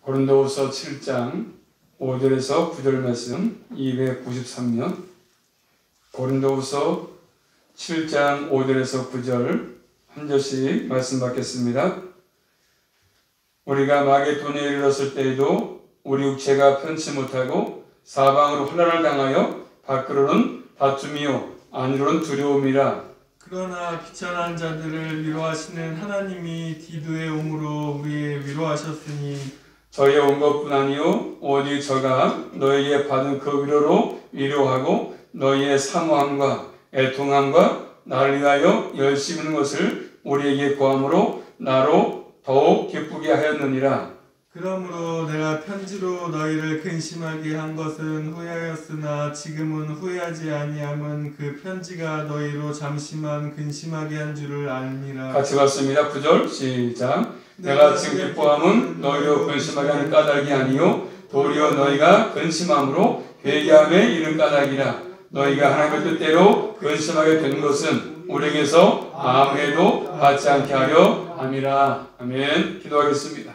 고린도후서 7장 5절에서 9절 말씀 293면 고린도후서 7장 5절에서 9절 한 절씩 말씀 받겠습니다. 우리가 마게도니아에 이르렀을 때에도 우리 육체가 편치 못하고 사방으로 혼란을 당하여 밖으로는 다툼이요 안으로는 두려움이라. 그러나 비천한 자들을 위로하시는 하나님이 디도에 오므로 우리의 위로하셨으니 저희의 온 것뿐 아니요 오직 저가 너희에게 받은 그 위로로 위로하고 너희의 사모함과 애통함과 나를 위하여 열심히 하는 것을 우리에게 구함으로 나로 더욱 기쁘게 하였느니라. 그러므로 내가 편지로 너희를 근심하게 한 것은 후회하였으나 지금은 후회하지 아니함은 그 편지가 너희로 잠시만 근심하게 한 줄을 알미라. 같이 봤습니다. 9절 시작. 내가 지금 기뻐함은 너희로 근심하게 하는 까닭이 아니요 도리어 너희가 근심함으로 회개함에 이른 까닭이라. 너희가 하나님의 뜻대로 근심하게 된 것은 우리에게서 아무에도 받지 않게 하려 함이라. 아멘. 기도하겠습니다.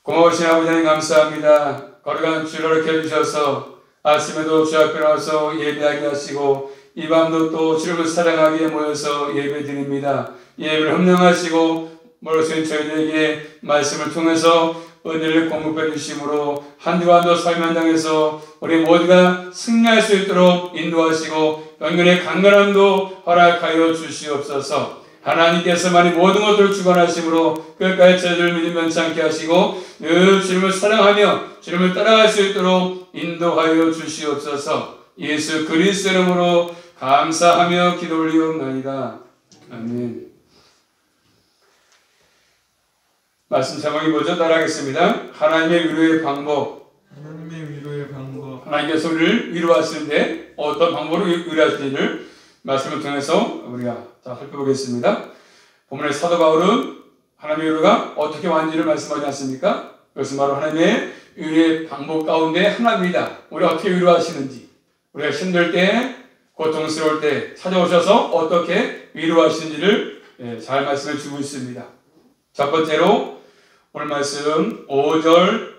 고마우신 아버지 하나님 감사합니다. 거룩한 주를 이렇게 해주셔서 아침에도 주 앞에 나와서 예배하게 하시고 이 밤도 또 주를 사랑하기에 모여서 예배 드립니다. 예배를 흠령하시고 모르신 저희들에게 말씀을 통해서 은혜를 공급해 주심으로 한두 한도 삶 현장에서 우리 모두가 승리할 수 있도록 인도하시고 영혼의 강건함도 허락하여 주시옵소서. 하나님께서만이 모든 것들을 주관하심으로 끝까지 저희를 믿음 변치 않게 하시고 늘 주님을 사랑하며 주님을 따라갈 수 있도록 인도하여 주시옵소서. 예수 그리스도 이름으로 감사하며 기도 올리옵나이다. 아멘. 말씀 제목이 뭐죠? 따라하겠습니다. 하나님의 위로의 방법. 하나님의 위로의 방법. 하나님께서 우리를 위로하시는데 어떤 방법으로 위로하시는지를 말씀을 통해서 우리가 살펴보겠습니다. 본문의 사도 바울은 하나님의 위로가 어떻게 왔는지를 말씀하지 않습니까? 그것은 바로 하나님의 위로의 방법 가운데 하나입니다. 우리가 어떻게 위로하시는지, 우리가 힘들 때, 고통스러울 때 찾아오셔서 어떻게 위로하시는지를 잘 말씀해 주고 있습니다. 첫 번째로 오늘 말씀 5절,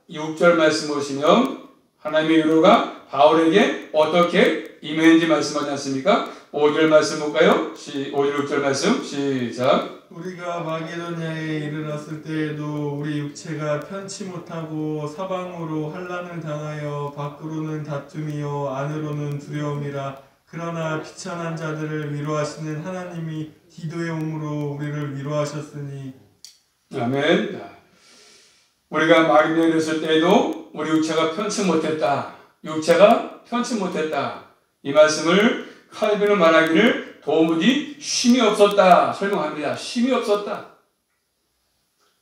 6절 말씀 보시면 하나님의 위로가 바울에게 어떻게 임했는지 말씀하지 않습니까? 5절 말씀 볼까요? 5절 6절 말씀 시작. 우리가 마게도냐에 이르렀을 때에도 우리 육체가 편치 못하고 사방으로 환난을 당하여 밖으로는 다툼이요 안으로는 두려움이라. 그러나 비천한 자들을 위로하시는 하나님이 디도에 오므로 우리를 위로하셨으니. 아멘. 우리가 마게도냐에 이르렀을 때에도 우리 육체가 편치 못했다. 육체가 편치 못했다. 이 말씀을 칼빈은 말하기를 도무지 쉼이 없었다 설명합니다. 쉼이 없었다.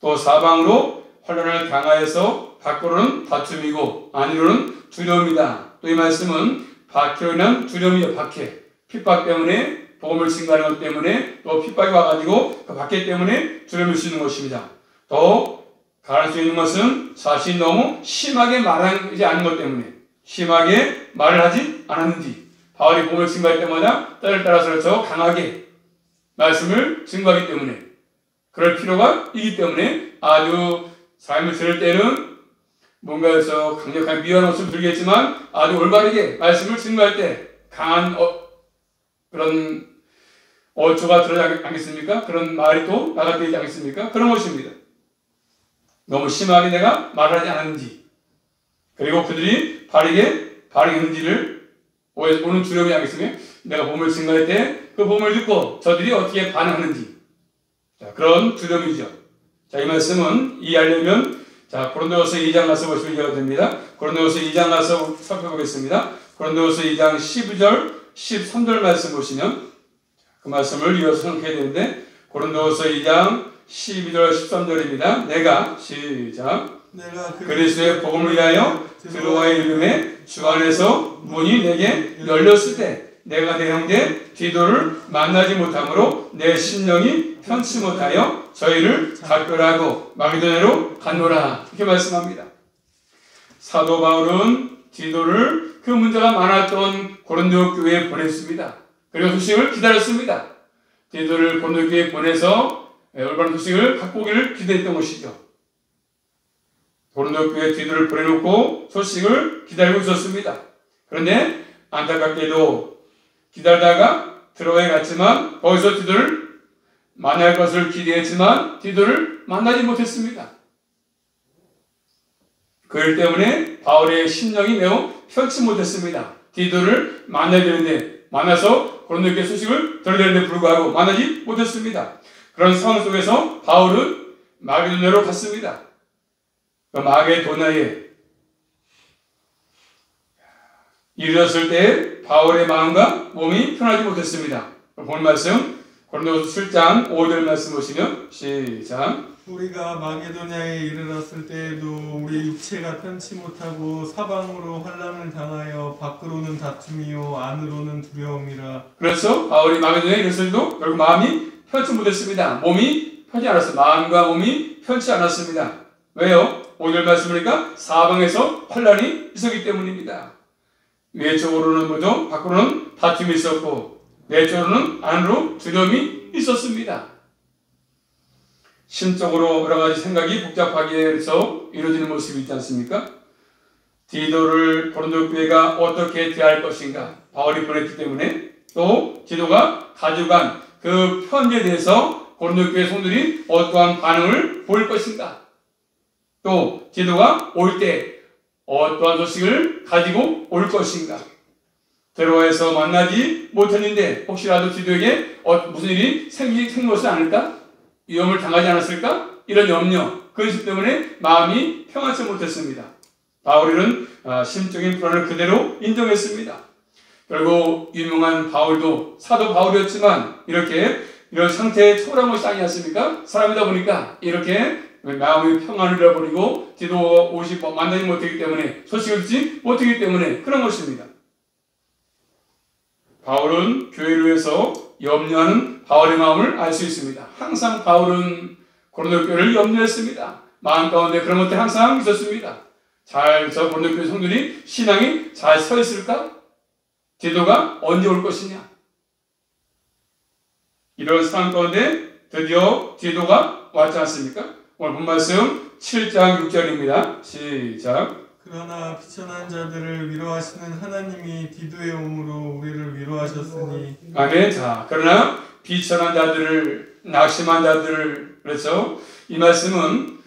또 사방으로 환난을 당하여서 밖으로는 다툼이고 안으로는 두려움이다. 또 이 말씀은 박해로 인한 두려움이요. 박해. 핍박 때문에 복음을 증거하는 것 때문에 또 핍박이 와가지고 그 박해 때문에 두려움일 수 있는 것입니다. 또 가능할 수 있는 것은 자신이 너무 심하게 말하지 않은 것 때문에 심하게 말을 하지 않았는지 바울이 복음을 증거할 때마다 때를 따라서 더 강하게 말씀을 증거하기 때문에 그럴 필요가 있기 때문에 아주 삶을 들을 때는 뭔가 해서 강력한 미워하는 모습을 들겠지만 아주 올바르게 말씀을 증거할 때 강한 그런 어조가 들어가지 않겠습니까? 그런 말이 또 나가되지 않겠습니까? 그런 것입니다. 너무 심하게 내가 말하지 않았는지 그리고 그들이 바르게 반응했는지를 오는 두려움이 아니겠습니까? 내가 복음을 증거할 때 그 복음을 듣고 저들이 어떻게 반응하는지 그런 두려움이죠. 자, 이 말씀은 이해하려면 고린도후서 2장 가서 보시면 이해가 됩니다. 고린도후서 2장 가서 살펴보겠습니다. 고린도후서 2장 12절 13절 말씀 보시면 그 말씀을 이어서 선택해야 되는데 고린도후서 2장 12절 13절입니다. 내가 시작. 그리스도의 복음을 위하여 드로아의 이름에 주 안에서 문이 내게 열렸을 때 내가 내 형제 디도를 만나지 못하므로 내 심령이 편치 못하여 저희를 작별하고 마게도냐로 갔노라. 이렇게 말씀합니다. 사도 바울은 디도를 그 문제가 많았던 고린도 교회에 보냈습니다. 그리고 소식을 기다렸습니다. 디도를 고린도 교회에 보내서 올바른 소식을 갖고 오기를 기대했던 것이죠. 고린도 교회 디도를 보내놓고 소식을 기다리고 있었습니다. 그런데 안타깝게도 기다리다가 들어가야 갔지만 거기서 디도를 만날 것을 기대했지만 디도를 만나지 못했습니다. 그일 때문에 바울의 심령이 매우 편치 못했습니다. 디도를 만나야 되는데 만나서 고린도 교회 소식을 들으려는데 불구하고 만나지 못했습니다. 그런 상황 속에서 바울은 마게도냐로 갔습니다. 그 마게도냐에 이르렀을 때 바울의 마음과 몸이 편하지 못했습니다. 본 말씀 고린도후서 7장 5절 말씀 보시면 시작. 우리가 마게도냐에 이르렀을 때에도 우리 육체가 편치 못하고 사방으로 환난을 당하여 밖으로는 다툼이요 안으로는 두려움이라. 그래서 바울이 마게도냐에 이르렀을 때도 결국 마음이 편치 못했습니다. 몸이 편치 않았어요. 마음과 몸이 편치 않았습니다. 왜요? 5절 말씀이니까 사방에서 환난이 있었기 때문입니다. 외적으로는 뭐죠? 밖으로는 다툼이 있었고 내적으로는 안으로 두려움이 있었습니다. 심적으로 여러 가지 생각이 복잡하게 해서 이루어지는 모습이 있지 않습니까? 디도를 고린도 교회가 어떻게 대할 것인가 바울이 보냈기 때문에 또 디도가 가져간 그 편지에 대해서 고린도 교회 성도들이 어떠한 반응을 보일 것인가 또 디도가 올 때 어떠한 소식을 가지고 올 것인가 데로와에서 만나지 못했는데 혹시라도 디도에게 무슨 일이 생긴 것은 아닐까? 위험을 당하지 않았을까? 이런 염려, 근심 때문에 마음이 평안치 못했습니다. 바울은 심적인 불안을 그대로 인정했습니다. 결국 유명한 바울도 사도 바울이었지만 이런 상태에 초월한 것이 아니었습니까? 사람이다 보니까 이렇게 마음의 평안을 잃어버리고 디도가 만나지 못했기 때문에 소식을 듣지 못했기 때문에 그런 것입니다. 바울은 교회를 위해서 염려하는 바울의 마음을 알 수 있습니다. 항상 바울은 고린도 교회를 염려했습니다. 마음 가운데 그런 것들이 항상 있었습니다. 저 고린도 교회 성도들이 신앙이 잘 서 있을까? 디도가 언제 올 것이냐? 이런 상황 가운데 드디어 디도가 왔지 않습니까? 오늘 본 말씀 7장 6절입니다. 시작. 그러나 비천한 자들을 위로하시는 하나님이 디도의 오므로 우리를 위로하셨으니. 아멘. 자, 그러나 비천한 자들을 낙심한 자들을 그래서 이 말씀은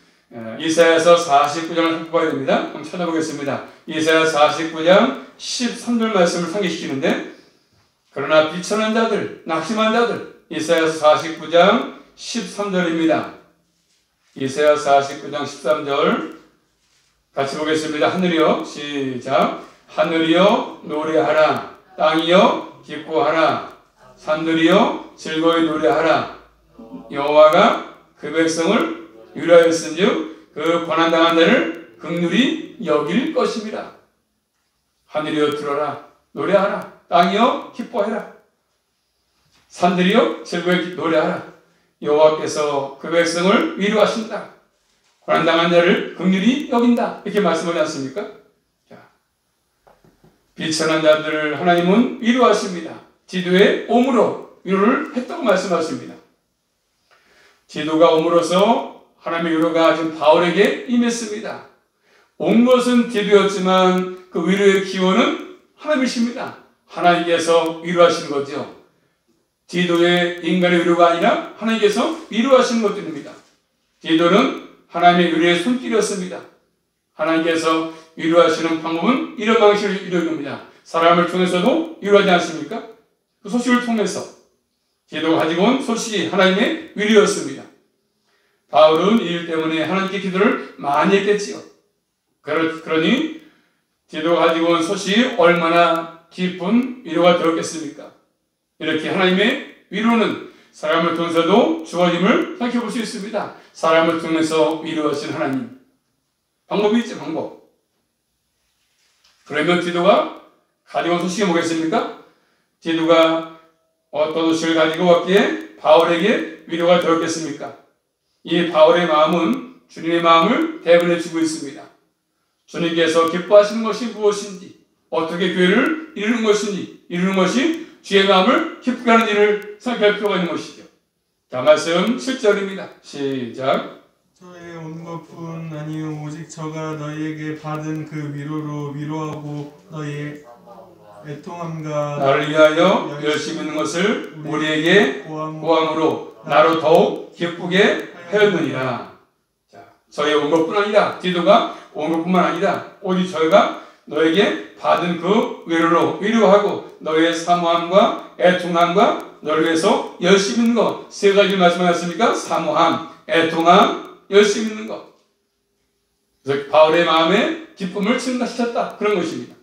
이사야서 49장을 살펴봐야 됩니다. 한번 찾아보겠습니다. 이사야 49장 13절 말씀을 상기시키는데 그러나 비천한 자들, 낙심한 자들 이사야서 49장 13절입니다. 이사야 49장 13절 같이 보겠습니다. 하늘이여 시작. 하늘이여 노래하라. 땅이여 기뻐하라. 산들이여 즐거이 노래하라. 여호와가 그 백성을 위로하였은즉 그 고난당한 자를 긍휼히 여길 것입니다. 하늘이여 들어라. 노래하라. 땅이여 기뻐해라. 산들이여 즐거이 노래하라. 여호와께서 그 백성을 위로하신다. 고난당한 자를 긍휼히 여긴다. 이렇게 말씀하지 않습니까? 자, 비천한 자들을 하나님은 위로하십니다. 디도의 옴으로 위로를 했다고 말씀하십니다. 디도가 옴으로써 하나님의 위로가 지금 바울에게 임했습니다. 온 것은 디도였지만 그 위로의 기원은 하나님이십니다. 하나님께서 위로하시는 거죠. 디도의 인간의 위로가 아니라 하나님께서 위로하시는 것들입니다. 디도는 하나님의 위로의 손길이었습니다. 하나님께서 위로하시는 방법은 이런 방식으로 이루어집니다. 사람을 통해서도 위로하지 않습니까? 그 소식을 통해서 디도가 가지고 온 소식이 하나님의 위로였습니다. 바울은 이 일 때문에 하나님께 기도를 많이 했겠지요. 그러니 디도가 가지고 온 소식이 얼마나 깊은 위로가 되었겠습니까? 이렇게 하나님의 위로는 사람을 통해서도 주어짐을 살펴볼 수 있습니다. 사람을 통해서 위로하신 하나님. 방법이 있죠, 방법. 그러면 디도가 가지고 온 소식이 뭐겠습니까? 디도가 어떤 소식을 가지고 왔기에 바울에게 위로가 되었겠습니까? 이 바울의 마음은 주님의 마음을 대변해 주고 있습니다. 주님께서 기뻐하시는 것이 무엇인지, 어떻게 교회를 이루는 것인지, 이루는 것이 주의 마음을 기쁘게 하는 일을 생각할 필요가 있는 것이죠. 자, 말씀 7절입니다. 시작. 저의 온 것뿐 아니요 오직 저가 너희에게 받은 그 위로로 위로하고 너희의 애통함과 나를 위하여 열심히 있는 것을 우리에게 고함으로 나로 더욱 기쁘게 하였느니라. 자, 저의 온 것뿐 아니라 디도가 온 것뿐만 아니라 오직 저희가 너에게 받은 그 위로로 위로하고 너의 사모함과 애통함과 너를 위해서 열심히 있는 것 세 가지 말씀하셨습니까? 사모함, 애통함, 열심히 있는 것. 그래서 바울의 마음에 기쁨을 증가시켰다 그런 것입니다.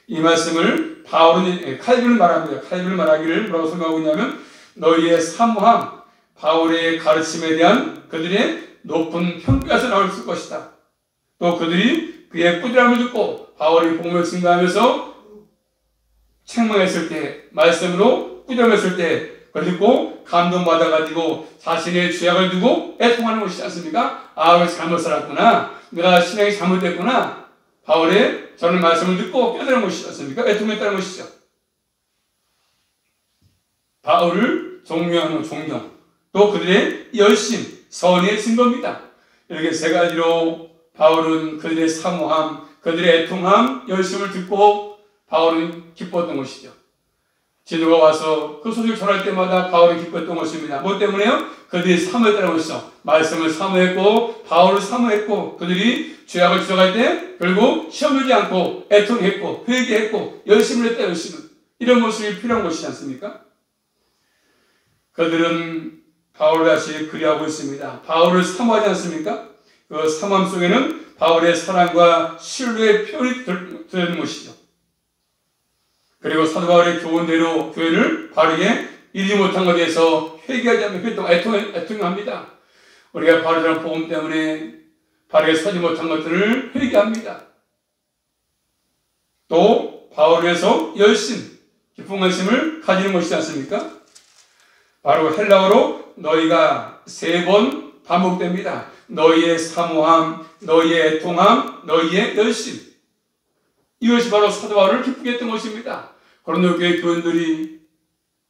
이 말씀을 바울은 칼빈을 말합니다. 칼빈을 말하기를 뭐라고 설명하고 있냐면 너희의 사모함, 바울의 가르침에 대한 그들의 높은 평가에서 나올 것이다. 또 그들이 그의 꾸지람을 듣고 바울이 복음을 증거하면서 책망했을 때, 말씀으로 꾸지람했을 때 그걸 듣고 감동받아가지고 자신의 죄악을 두고 애통하는 것이지 않습니까? 아, 왜 잘못 살았구나. 내가 신앙이 잘못됐구나. 바울의 저는 말씀을 듣고 깨달은 것이지 않습니까? 애통했다는 것이죠. 바울을 존경하는 존경, 또 그들의 열심, 선의 증거입니다. 이렇게 세 가지로 바울은 그들의 사모함, 그들의 애통함, 열심을 듣고 바울은 기뻤던 것이죠. 디도가 와서 그 소식을 전할 때마다 바울은 기뻤던 것입니다. 뭐 때문에요? 그들이 사모했다는 것이죠. 말씀을 사모했고 바울을 사모했고 그들이 죄악을 지적할 때 결국 시험 들지 않고 애통했고 회개했고 열심을 했다. 열심을. 이런 모습이 필요한 것이지 않습니까? 그들은 바울을 다시 그리하고 있습니다. 바울을 사모하지 않습니까? 그 사모함 속에는 바울의 사랑과 신뢰의 표현이 들어있는 것이죠. 그리고 사도 바울의 교훈대로 교회를 바르게 이루지 못한 것에 대해서 회개하지 않으면 애통합니다. 우리가 바르지 복음 때문에 바르게 서지 못한 것들을 회개합니다. 또 바울을 위해서 열심, 기쁜 관심을 가지는 것이지 않습니까? 바로 헬라어로 너희가 3번 반복됩니다. 너희의 사모함, 너희의 애통함, 너희의 열심. 이것이 바로 사도 바울을 기쁘게 했던 것입니다. 고린도 교회 교인들이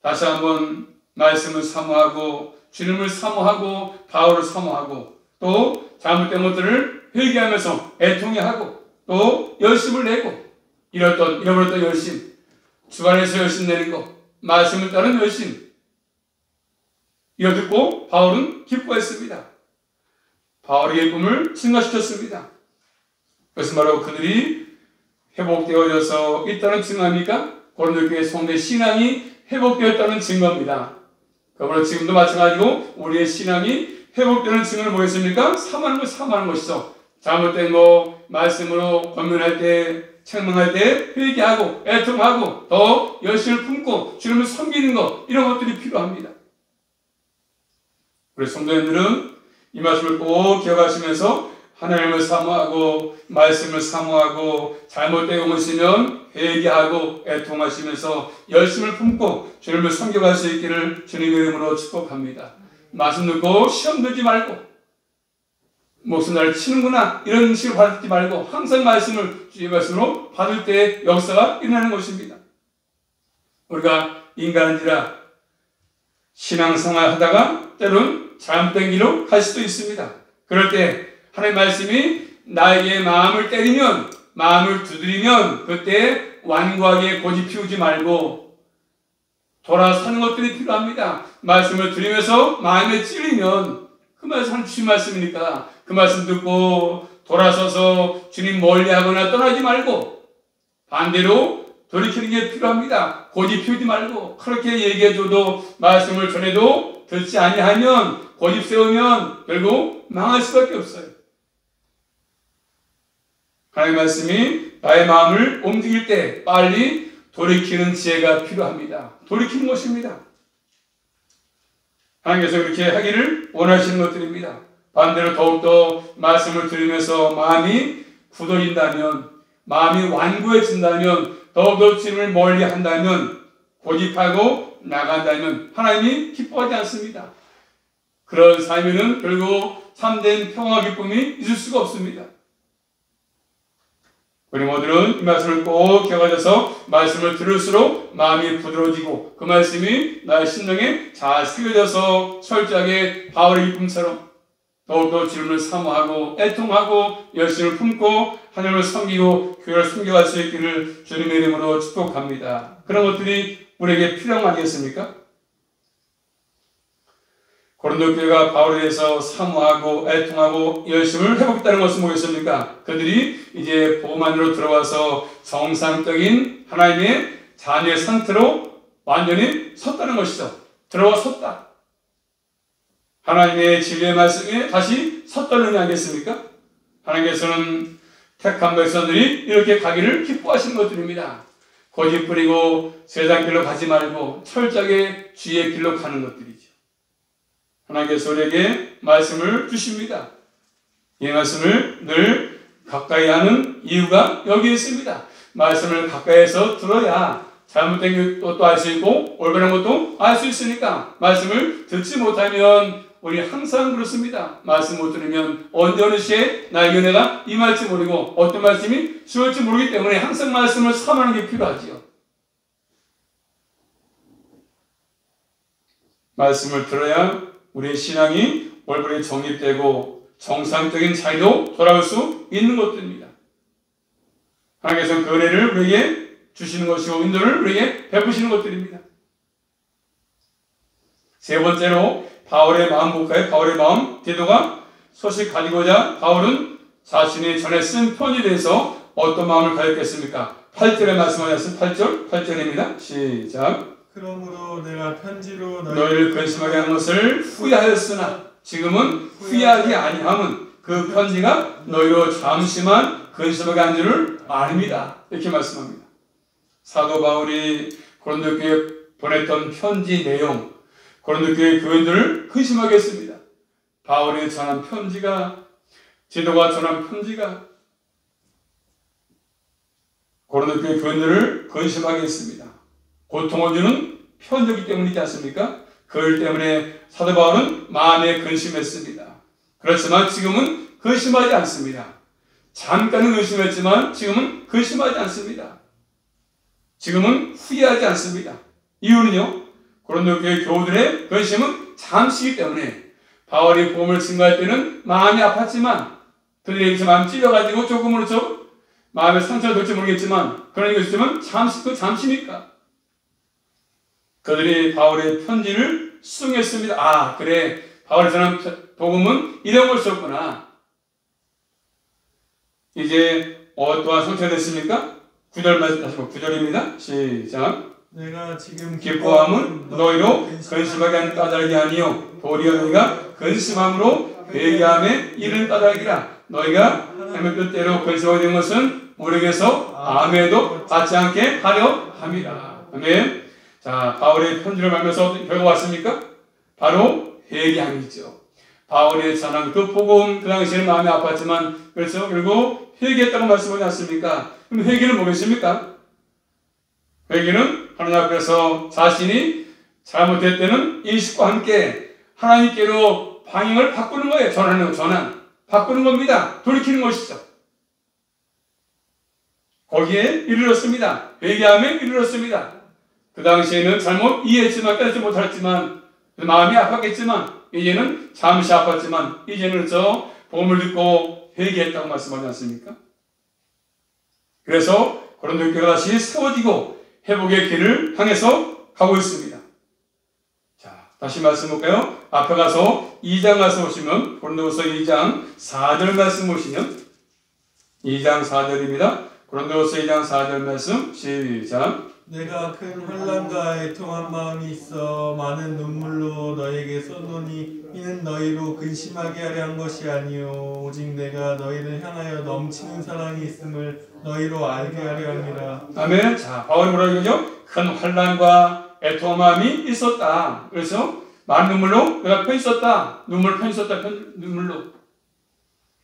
다시 한번 말씀을 사모하고 주님을 사모하고 바울을 사모하고 또 잘못된 것들을 회개하면서 애통해하고 또 열심을 내고 잃어버렸던 열심, 주관에서 열심 내는 것, 말씀을 따른 열심, 이거 듣고 바울은 기뻐했습니다. 바울의 기쁨을 증가시켰습니다. 그것은 바로 그들이 회복되어져서 있다는 증거입니까? 고린도 교회 성도의 신앙이 회복되었다는 증거입니다. 그러므로 지금도 마찬가지고 우리의 신앙이 회복되는 증거는 뭐겠습니까? 사모하는 것이죠. 잘못된 거 말씀으로 권면할 때, 책망할 때 회개하고 애통하고 더 열심을 품고 주님을 섬기는 것, 이런 것들이 필요합니다. 우리 성도님들은 이 말씀을 꼭 기억하시면서 하나님을 사모하고 말씀을 사모하고 잘못된 것 있으면 회개하고 애통하시면서 열심을 품고 주님을 섬겨갈 수 있기를 주님의 이름으로 축복합니다. 말씀 듣고 시험 들지 말고 목숨 나를 치는구나 이런 식으로 받지 말고 항상 말씀을 주의 말씀으로 받을 때 역사가 일어나는 것입니다. 우리가 인간인지라 신앙생활 하다가 때로는 잘못된 길로 갈 수도 있습니다. 그럴 때 하나님의 말씀이 나에게 마음을 때리면, 마음을 두드리면 그때 완고하게 고집 피우지 말고 돌아서는 것들이 필요합니다. 말씀을 들으면서 마음에 찔리면 그 말씀 주신 말씀이니까 그 말씀 듣고 돌아서서 주님 멀리하거나 떠나지 말고 반대로 돌이키는 게 필요합니다. 고집 피우지 말고 그렇게 얘기해줘도 말씀을 전해도 듣지 아니하면 고집 세우면 결국 망할 수밖에 없어요. 하나님의 말씀이 나의 마음을 움직일 때 빨리 돌이키는 지혜가 필요합니다. 돌이키는 것입니다. 하나님께서 그렇게 하기를 원하시는 것들입니다. 반대로 더욱더 말씀을 들으면서 마음이 굳어진다면, 마음이 완고해진다면, 더욱더 주님을 멀리 한다면, 고집하고 나간다면 하나님이 기뻐하지 않습니다. 그런 삶에는 결국 참된 평화 기쁨이 있을 수가 없습니다. 우리 모두는 이 말씀을 꼭 기억하셔서 말씀을 들을수록 마음이 부드러워지고 그 말씀이 나의 심령에 잘 새겨져서 철저하게 바울의 기쁨처럼 더욱더 주님을 사모하고 애통하고 열심을 품고 하나님을 섬기고 교회를 섬겨갈 수 있기를 주님의 이름으로 축복합니다. 그런 것들이 우리에게 필요한 거 아니겠습니까? 고린도 교회가 바울에 대해서 사모하고 애통하고 열심을 해보겠다는 것은 뭐겠습니까? 그들이 이제 복음 안으로 들어와서 정상적인 하나님의 자녀의 상태로 완전히 섰다는 것이죠. 들어와 섰다. 하나님의 진리의 말씀에 다시 섰다는 의미 아니겠습니까? 하나님께서는 택한 백성들이 이렇게 가기를 기뻐하시는 것들입니다. 고집 부리고 세상 길로 가지 말고 철저하게 주의 길로 가는 것들이죠. 하나님께서 우리에게 말씀을 주십니다. 이 말씀을 늘 가까이 하는 이유가 여기에 있습니다. 말씀을 가까이에서 들어야 잘못된 것도 알 수 있고 올바른 것도 알 수 있으니까 말씀을 듣지 못하면 우리 항상 그렇습니다. 말씀 못 들으면 언제 어느 시에 나에게 은혜가 임할지 모르고 어떤 말씀이 주어질지 모르기 때문에 항상 말씀을 사모하는 게 필요하지요. 말씀을 들어야 우리의 신앙이 올바르게 정립되고 정상적인 자리로 돌아올 수 있는 것들입니다. 하나님께서는 그 은혜를 우리에게 주시는 것이고 인도를 우리에게 베푸시는 것들입니다. 세 번째로 바울의 마음 볼까요? 바울의 마음. 디도가 소식 가지고자 바울은 자신이 전에 쓴 편지에 대해서 어떤 마음을 가졌겠습니까? 8절에 말씀하셨습니다. 8절입니다. 시작. 그러므로 내가 편지로 너희를 근심하게 한 것을 후회하였으나 지금은 후회하지 아니함은 그 편지가 너희로 잠시만 근심하게 한 줄을 아닙니다. 이렇게 말씀합니다. 사도 바울이 고린도 교회에 보냈던 편지 내용, 고린도 교회 교인들을 근심하게 했습니다. 바울이 전한 편지가, 디도가 전한 편지가 고린도 교회 교인들을 근심하게 했습니다. 고통을 주는 편지이기 때문이지 않습니까? 그 일 때문에 사도 바울은 마음에 근심했습니다. 그렇지만 지금은 근심하지 않습니다. 잠깐은 근심했지만 지금은 근심하지 않습니다. 지금은 후회하지 않습니다. 이유는요, 고린도 교회 교우들의 근심은 잠시이기 때문에 바울이 복음을 증거할 때는 마음이 아팠지만 그들에게 마음 찔려가지고 조금으로 마음에 상처가 될지 모르겠지만 그런 얘기가 있지만 잠시니까 그들이 바울의 편지를 수긍했습니다. 아, 그래, 바울이 전한 복음은 이런 것이었구나. 이제 어떠한 상처가 됐습니까? 9절 말씀 다시 9절입니다. 시작. 내가 지금 기뻐함은 너희로 근심하게 한 까닭이 아니요 도리어 너희가 근심함으로 회개함에 이른 까닭이라. 너희가 하나님의 뜻대로 근심하게 된 것은 우리에게서 아무에도 받지 않게 하려 함이라. 아멘. 자, 바울의 편지를 말면서 결과가 왔습니까? 바로 회개함이죠. 바울의 전한 그 복음, 그 당시에는 마음이 아팠지만 그래서 결국 회개했다고 말씀하지 않습니까? 그럼 회개는 뭐겠습니까? 회개는 하나님 앞에서 자신이 잘못될 때는 인식과 함께 하나님께로 방향을 바꾸는 거예요. 전환. 바꾸는 겁니다. 돌이키는 것이죠. 거기에 이르렀습니다. 회개함에 이르렀습니다. 그 당시에는 잘못 이해했지만 깨닫지 못했지만 마음이 아팠겠지만 이제는 잠시 아팠지만 이제는 복음을 듣고 회개했다고 말씀하지 않습니까? 그래서 고린도 교회가 다시 세워지고 회복의 길을 향해서 가고 있습니다. 자, 다시 말씀 볼까요? 앞에 가서 2장 가서 보시면 고린도후서 2장 4절 말씀 보시면 2장 4절입니다. 고린도후서 2장 4절 말씀 시작. 내가 큰 환난과 애통한 마음이 있어 많은 눈물로 너에게 쏟노니 이는 너희로 근심하게 하려 한 것이 아니요 오직 내가 너희를 향하여 넘치는 사랑이 있음을 너희로 알게 하려 함이라. 아멘. 자, 바울이 뭐라고 그러죠? 큰 환난과 애통한 마음이 있었다. 그래서 많은 눈물로 내가 펴 있었다. 눈물로.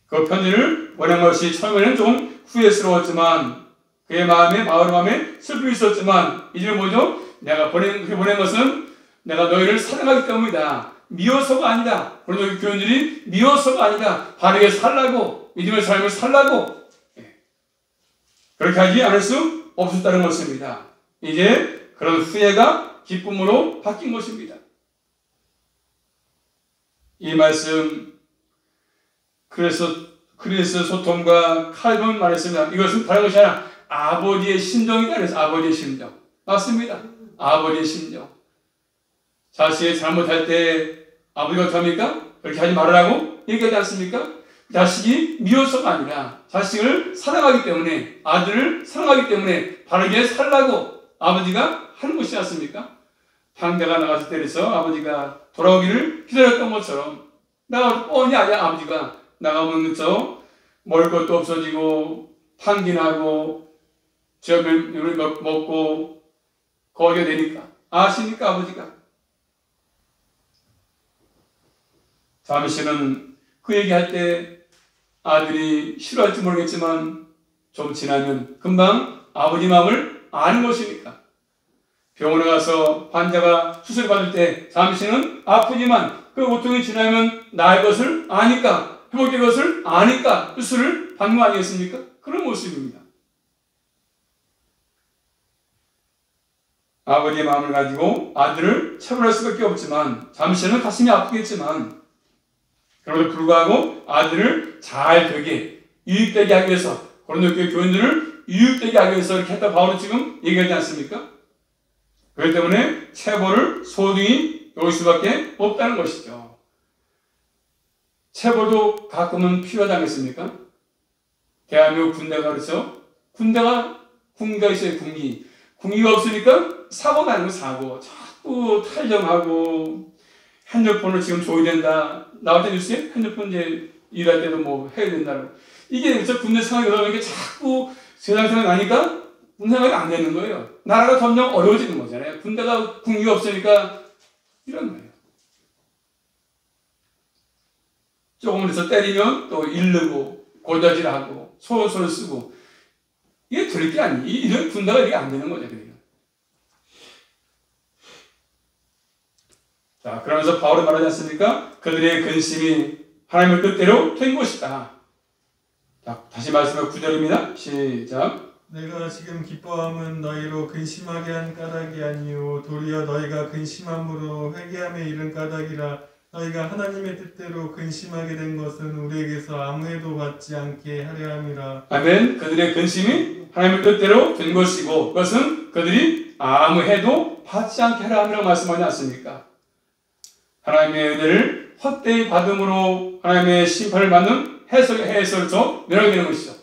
그 편지를 보낸 것이 처음에는 좀 후회스러웠지만 그의 마음의 마음에 슬픔이 있었지만 이제는 뭐죠? 내가 보낸 것은 내가 너희를 사랑하기 때문이다. 미워서가 아니다. 그런데 교인들이 미워서가 아니다. 바르게 살라고, 믿음의 삶을 살라고 그렇게 하지 않을 수 없었다는 것입니다. 이제 그런 후회가 기쁨으로 바뀐 것입니다. 이 말씀 그래서 소돔과 칼빈은 말했습니다. 이것은 다른 것이 아니라 아버지의 심정이다. 그래서 아버지의 심정. 맞습니다. 아버지의 심정. 자식이 잘못할 때 아버지가 어떻게 합니까? 그렇게 하지 말으라고 얘기하지 않습니까? 자식이 미워서가 아니라 자식을 사랑하기 때문에, 아들을 사랑하기 때문에 바르게 살라고 아버지가 하는 것이지 않습니까? 상대가 나가서 때려서 아버지가 돌아오기를 기다렸던 것처럼 뻔히 아냐 아버지가 나가면 먹을 것도 없어지고 탕진하고 저면을 먹고 거기가 되니까 아시니까 아버지가. 잠시는 그 얘기할 때 아들이 싫어할지 모르겠지만 좀 지나면 금방 아버지 마음을 아는 것이니까. 병원에 가서 환자가 수술 받을 때 잠시는 아프지만 그 고통이 지나면 나을 것을 아니까, 회복될 것을 아니까 수술을 받는 거 아니겠습니까? 그런 모습입니다. 아버지의 마음을 가지고 아들을 처벌할 수밖에 없지만 잠시는 가슴이 아프겠지만 그럼에도 불구하고 아들을 잘 되게 유익되게 하기 위해서 고린도 교인들을 유익되게 하기 위해서 이렇게 했다 바울은 지금 얘기하지 않습니까? 그렇기 때문에 체벌을 소중히 여길 수밖에 없다는 것이죠. 체벌도 가끔은 필요하지 않겠습니까? 대한민국 군대가 그렇죠? 군기가 있어요. 군기가 없으니까 사고 나는 거 사고 자꾸 탈정하고 핸드폰을 지금 줘야 된다. 나올 때 뉴스에 핸드폰 이제 일할 때도 뭐 해야 된다고. 이게 그렇죠? 군대 생활이 그러는 게 자꾸 세상 생활이 나니까 군대 생활이 안 되는 거예요. 나라가 점점 어려워지는 거잖아요. 군대가 군기가 없으니까 이런 거예요. 조금 해서 때리면 또 일르고 골다질하고 소설 쓰고 이게 될 게 아니에요. 이런 군대가 이게 안 되는 거죠. 그러니까. 자, 그러면서 바울은 말하지 않습니까? 그들의 근심이 하나님의 뜻대로 된 것이다. 자, 다시 말씀해 9절입니다. 시작. 내가 지금 기뻐함은 너희로 근심하게 한 까닭이 아니요 도리어 너희가 근심함으로 회개함에 이른 까닭이라. 너희가 하나님의 뜻대로 근심하게 된 것은 우리에게서 아무 해도 받지 않게 하려 함이라. 아멘. 그들의 근심이 하나님의 뜻대로 된 것이고 그것은 그들이 아무 해도 받지 않게 하려 함이라고 말씀하지 않습니까? 하나님의 은혜를 헛되이 받음으로 하나님의 심판을 받는 해에서 멸하게 것이죠.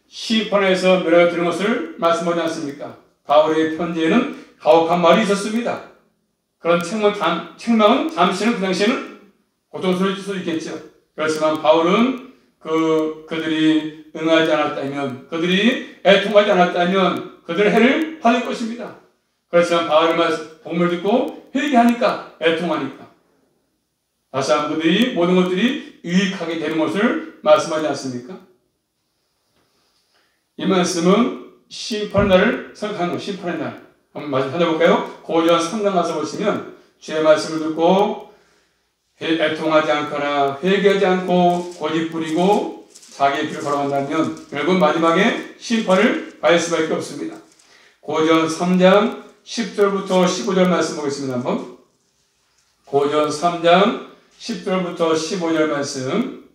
심판에서 멸하게 되는 것을 말씀하지 않습니까? 바울의 편지에는 가혹한 말이 있었습니다. 그런 책망은 잠시는 그 당시에는 고통스러울 수도 있겠죠. 그렇지만 바울은 그들이 응하지 않았다면, 그들이 애통하지 않았다면 그들은 해를 받을 것입니다. 그렇지만 바울의 복음을 듣고 회개하니까, 애통하니까 다시 한번 그들이 모든 것들이 유익하게 되는 것을 말씀하지 않습니까? 이 말씀은 심판의 날을 생각하는 것, 심판의 날. 한번 말씀 찾아볼까요? 고전 3장 가서 보시면 주의 말씀을 듣고 애통하지 않거나 회개하지 않고 고집 부리고 자기의 길을 걸어간다면 결국 마지막에 심판을 받을 수밖에 없습니다. 고전 3장 10절부터 15절 말씀 보겠습니다. 한번. 고전 3장 10절부터 15절 말씀.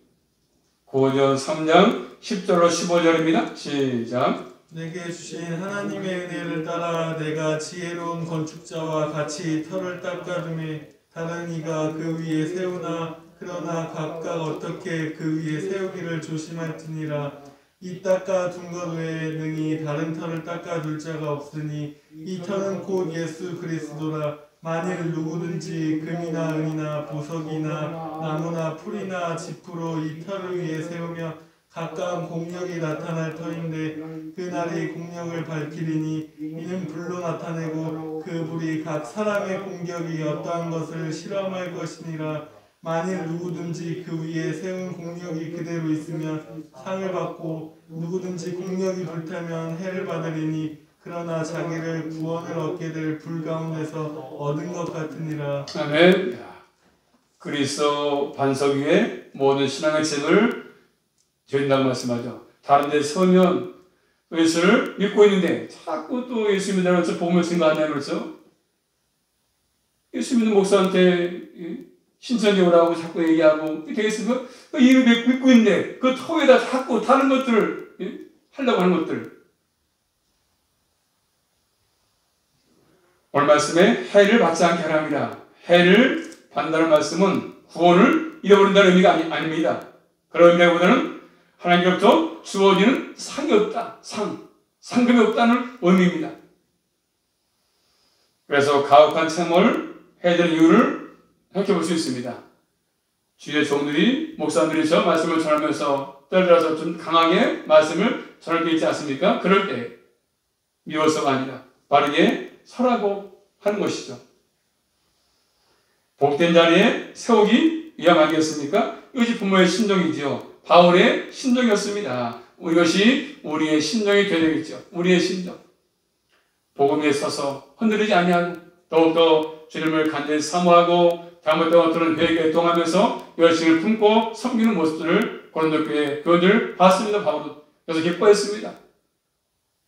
고전 3장 10절로 15절입니다. 시작. 내게 주신 하나님의 은혜를 따라 내가 지혜로운 건축자와 같이 터를 닦아둠에 다른 이가 그 위에 세우나 그러나 각각 어떻게 그 위에 세우기를 조심할지니라. 이 닦아둔 것 외에 능히 다른 터를 닦아둘 자가 없으니 이 터는 곧 예수 그리스도라. 만일 누구든지 금이나 은이나 보석이나 나무나 풀이나 짚으로 이 터를 위에 세우며 각각 공력이 나타날 터인데 그날이 공력을 밝히리니 이는 불로 나타내고 그 불이 각 사람의 공격이 어떠한 것을 실험할 것이니라. 만일 누구든지 그 위에 세운 공력이 그대로 있으면 상을 받고 누구든지 공력이 불타면 해를 받으리니 그러나 자기를 구원을 얻게 될 불 가운데서 얻은 것 같으니라. 아멘. 그리스도 반석 위에 모든 신앙의 책을 드린다고 말씀하죠. 다른 데 서면 예수를 믿고 있는데 자꾸 또 예수 믿으면서 복음을 증거한다면서 예수 믿는 목사한테 신천지 오라고 자꾸 얘기하고 되겠습니까? 이를 믿고 있는데 그 토에다 자꾸 다른 것들을 하려고 하는 것들. 오늘 말씀에 해를 받지 않게 하랍니다. 해를 받는다는 말씀은 구원을 잃어버린다는 의미가 아닙니다. 그런 의미보다는 하나님께로부터 주어지는 상이 없다. 상금이 없다는 의미입니다. 그래서 가혹한 채무를 해야 되는 이유를 생각해 수 있습니다. 주의 종들이, 목사님들이 저 말씀을 전하면서 떨어져서 좀 강하게 말씀을 전할 때 있지 않습니까? 그럴 때 미워서가 아니라 바르게 서라고 하는 것이죠. 복된 자리에 세우기 위함 아니겠습니까? 이것이 부모의 심정이지요. 바울의 심정이었습니다. 이것이 우리의 심정이 되어야 되겠죠. 우리의 심정. 복음에 서서 흔들리지 아니하고 더욱더 주님을 간절히 사모하고 잘못된 것들은 회개에 동하면서 열심을 품고 섬기는 모습들을 고린도 교회에 교훈을 봤습니다. 바울은. 그래서 기뻐했습니다.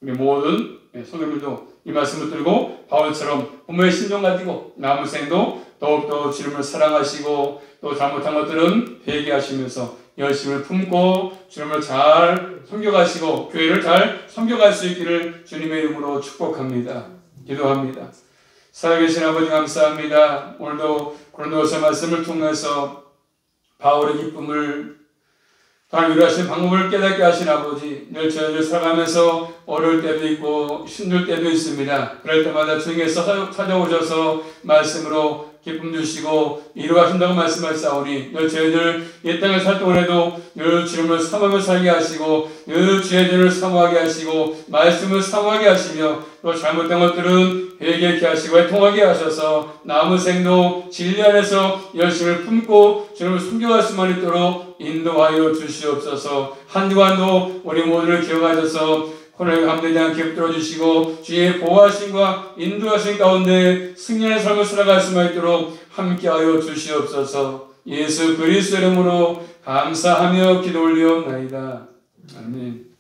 우리 모든 성도들도 이 말씀을 들고 바울처럼 부모의 심정 가지고 남은 생도 더욱더 주님을 사랑하시고 또 잘못한 것들은 회개하시면서 열심을 품고 주님을 잘 섬겨가시고 교회를 잘 섬겨갈 수 있기를 주님의 이름으로 축복합니다. 기도합니다. 살아계신 아버지 감사합니다. 오늘도 고린도서 말씀을 통해서 바울의 기쁨을 하나님 위로하신 방법을 깨닫게 하신 아버지, 늘 저희를 살아가면서 어려울 때도 있고 힘들 때도 있습니다. 그럴 때마다 주님께서 찾아오셔서 말씀으로 기쁨 주시고 위로하신다고 말씀하시사오니 늘 저희들 이 땅을 살 동안에도 늘 주님을 사모하며 살게 하시고 늘 주의 죄를 사모하게 하시고 말씀을 사모하게 하시며 또 잘못된 것들은 회개케 하시고 애통하게 하셔서 남은 생도 진리 안에서 열심을 품고 주님을 숨겨갈 수만 있도록 인도하여 주시옵소서. 한주간도 우리 모두를 기억하셔서 코로나 감되지 않게 붙들어 주시고 주의 보호하심과 인도하심 가운데 승리의 삶을 살아갈 수만 있도록 함께하여 주시옵소서. 예수 그리스도 이름으로 감사하며 기도 올리옵나이다. 아멘.